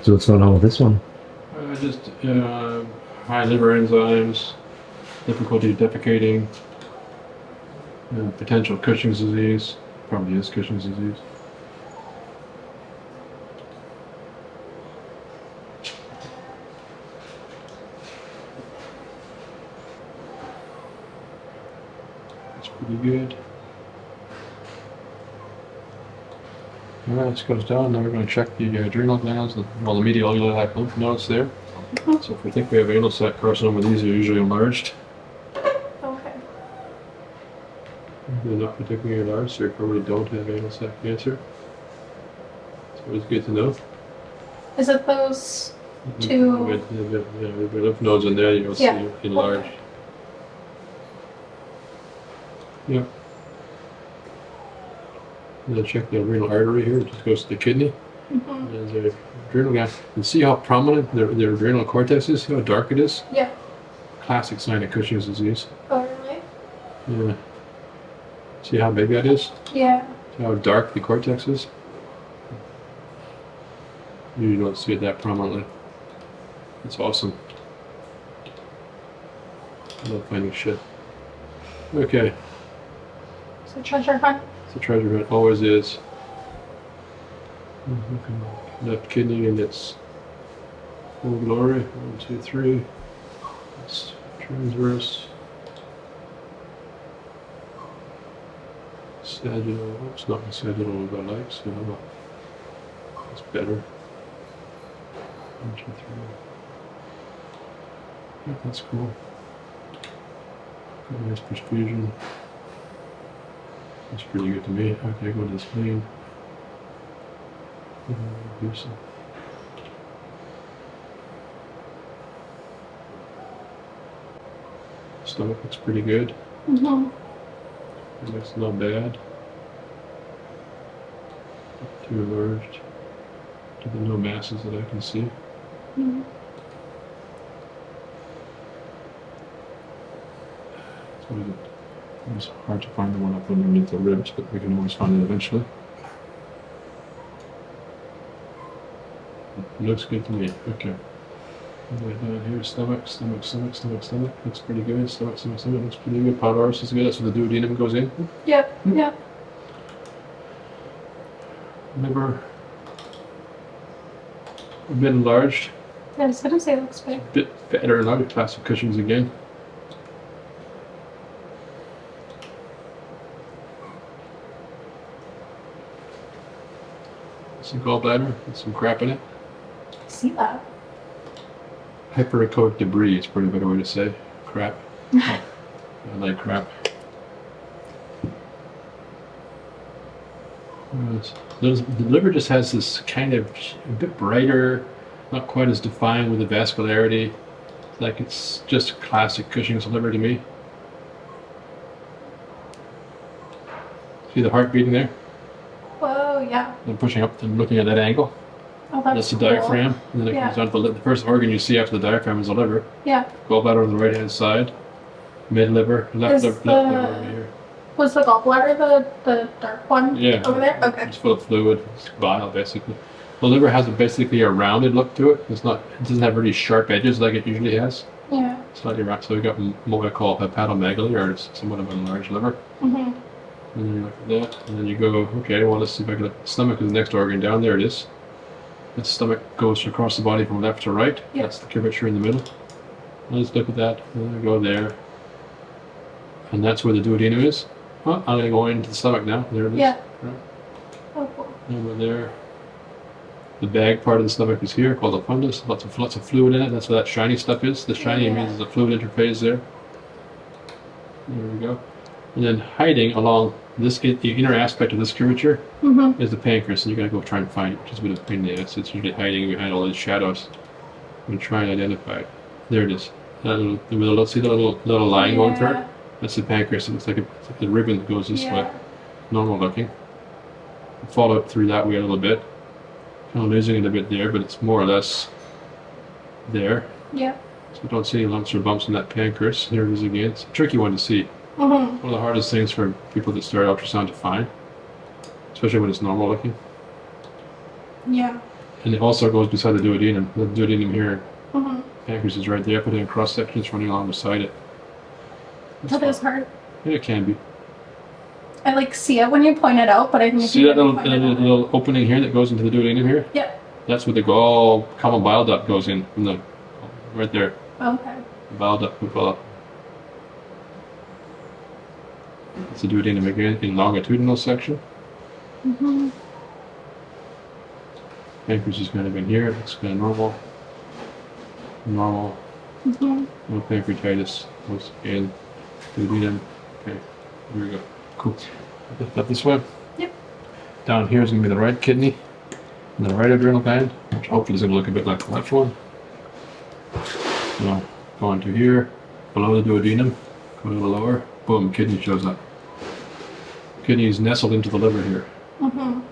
So what's going on with this one? Just high liver enzymes, difficulty defecating, potential Cushing's disease. Probably is Cushing's disease. That's pretty good. Alright, this goes down. Now we're going to check the adrenal glands, the medial iliac lymph nodes there. So if we think we have anal sac carcinoma, these are usually enlarged. Okay. They're not particularly enlarged, so you probably don't have anal sac cancer. So it's good to know. Is it those two? With lymph nodes in there, you'll see enlarged. Okay. Yep. And then check the adrenal artery here, it just goes to the kidney. Mm-hmm. And the adrenal gland. And see how prominent their adrenal cortex is, see how dark it is? Yeah. Classic sign of Cushing's disease. Oh, really? Yeah. See how big that is? Yeah. See how dark the cortex is? You don't see it that prominently. It's awesome. I love finding shit. Okay. It's a treasure hunt. It's a treasure hunt, always is. Left kidney in its full glory. 1, 2, 3. It's transverse. Sagittal. It's not the sagittal as I like, so it's better. 1, 2, 3. Yeah, that's cool. Got nice perfusion. That's pretty good to me. Okay, go to the spleen. Stomach looks pretty good. Mm-hmm. It looks not bad. Not too enlarged. To the no masses that I can see. Mm-hmm. It's hard to find the one up underneath the ribs, but we can always find it eventually. It looks good to me. Okay. Down here, stomach. Looks pretty good. Stomach. Looks pretty good. Pylorus is good. That's where the duodenum goes in. Yep. Yep. Liver. A bit enlarged. Yeah, I was gonna say it looks big. A bit fatter and other classic Cushing's again. Some gallbladder with some crap in it. I see that. Hyperechoic debris is probably a better way to say crap. I like crap. The liver just has this kind of a bit brighter, not quite as defined with the vascularity. Like it's just classic Cushing's liver to me. See the heart beating there? Whoa, yeah. I'm pushing up and looking at that angle. Oh, That's the cool. diaphragm. And then it comes down to the first organ you see after the diaphragm is the liver. Yeah. Gallbladder on the right hand side. Mid liver, left liver over here. Was the gallbladder the dark one over there? Okay. It's full of fluid. It's bile basically. The liver has basically a rounded look to it. It doesn't have really sharp edges like it usually has. Yeah. Slightly round. So we got what I call hepatomegaly, or it's somewhat of an enlarged liver. Mm-hmm. And then you look at that, and then you go, okay, well, let's see if I can. Stomach is the next organ down. There it is. The stomach goes across the body from left to right. Yep. That's the curvature in the middle. Let's look at that. And then I go there. And that's where the duodenum is. Oh, I'm going to go into the stomach now. There it is. Yeah. Right. Oh, cool. Over there. The bag part of the stomach is here, called the fundus. Lots of fluid in it. That's where that shiny stuff is. The shiny means the fluid interface there. There we go. And then hiding along this, the inner aspect of this curvature is the pancreas, and you gotta go try and find it, which is a bit of a pain in the ass. It's usually hiding behind all these shadows. And try and identify it. There it is. See the little line going through it? That's the pancreas. It looks like it's like the ribbon that goes this way. Normal looking. Follow it through that way a little bit. Kind of losing it a bit there, but it's more or less there. Yeah. So don't see any lumps or bumps in that pancreas. Here it is again. It's a tricky one to see. Mm-hmm. One of the hardest things for people that start ultrasound to find, especially when it's normal looking. Yeah. And it also goes beside the duodenum. The duodenum here, Mhm. pancreas is right there. Put in a cross section, it's running along beside it. That is hard. Yeah, it can be. I like see it when you point it out, but I think if See you that didn't little, point it out. little opening here that goes into the duodenum here? Yep. That's where the all common bile duct goes in from the right there. Okay. The bile duct would go up. It's the duodenum again in longitudinal section. Mhm. Pancreas is kind of in here. It's kind of normal. Normal. Mhm. No pancreatitis was in duodenum. Okay, here we go. Cool. Lift up this way. Yep. Down here is going to be the right kidney and the right adrenal gland, which hopefully is going to look a bit like the left one. So going to here, below the duodenum, go a little lower. Boom, kidney shows up. Kidney is nestled into the liver here. Mhm.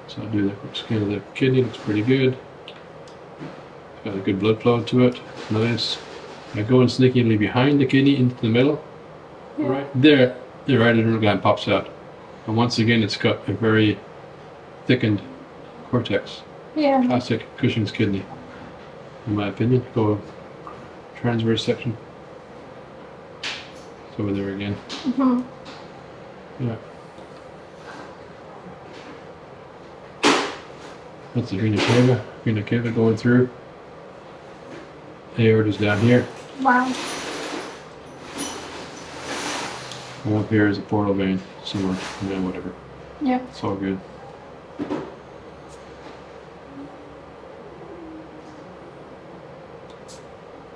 So I'll do the scan of the kidney. Looks pretty good. It's got a good blood flow to it. Nice. I go in sneakily behind the kidney into the middle. Yeah. Right there, the right adrenal gland pops out. And once again, it's got a very thickened cortex. Yeah. Classic Cushing's kidney, in my opinion. Go transverse section. It's over there again. Mhm. Yeah. That's the vena cava. Vena cava going through. Aorta's down here. Wow. And up here is a portal vein. Somewhere. Yeah, whatever. Yeah. It's all good.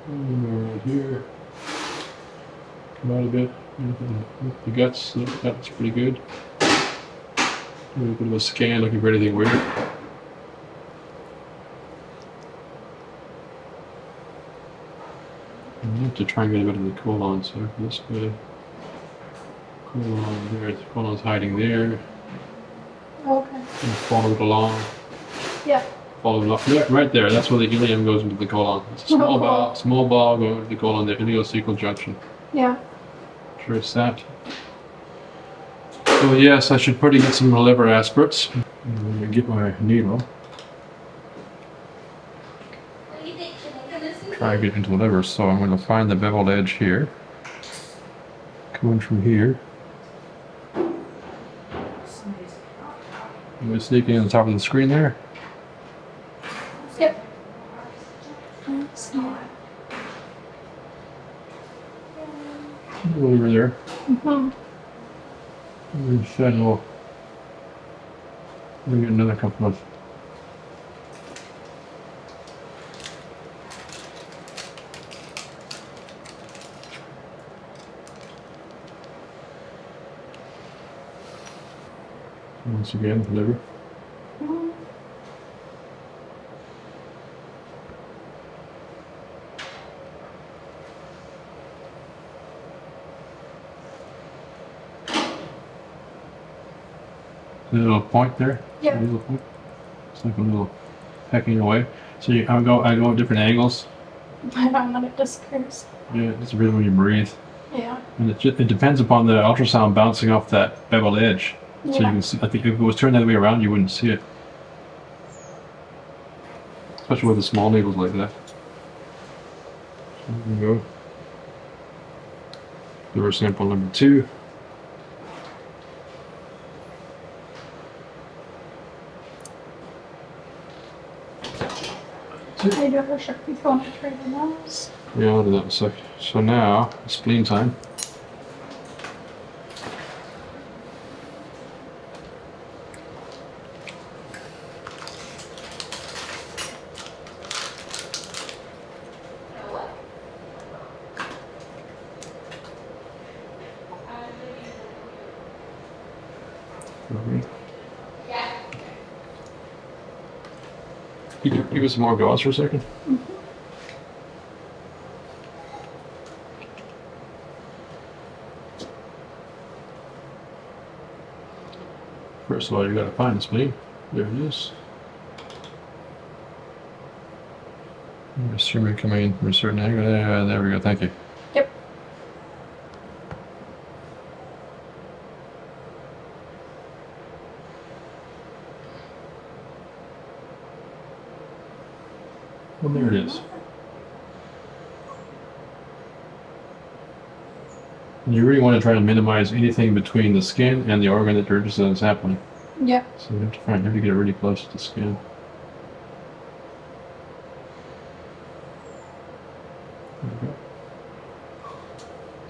And right here. Come out a bit. The guts. The gut's pretty good. A little bit of a scan looking for anything weird. I have to try and get a bit of the colon, so this way. Colon there, the colon's hiding there. Okay. And follow it along. Yeah. Follow it up. Right there, that's where the ileum goes into the colon. It's a small ball going into the colon, the ileocecal junction. Yeah. Trace that. So yes, I should probably get some liver aspirates. I'm going to get my needle. Try to get into the liver, so I'm going to find the beveled edge here. Coming from here. I'm going to sneak in on top of the screen there. Yep. Let's see. Over there. Mhm. And then we'll get another couple of. Once again, liver. Mhm. The little point there. Yeah. The little point. It's like a little pecking away. So I go at different angles. I found that it disappears. Yeah, it's really when you breathe. Yeah. And it depends upon the ultrasound bouncing off that beveled edge. So you Yeah. can see, I think if it was turned the other way around, you wouldn't see it. Especially with the small needles like that. So there we go. Liver sample number 2. I do have a Sharpie if you want to try the nose. Yeah, I'll do that in a sec. So now, spleen time. Can you give us some more gauze for a second? First of all, you gotta find the spleen. There it is. I'm assuming coming in from a certain angle. Yeah, there we go. Thank you. Yep. Well, there it is. And you really want to try to minimize anything between the skin and the organ that you're interested in is happening. Yeah. So you have to get it really close to the skin. There we go.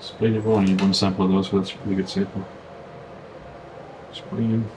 Spleen, we only need one sample of those, so that's a really good sample. Spleen.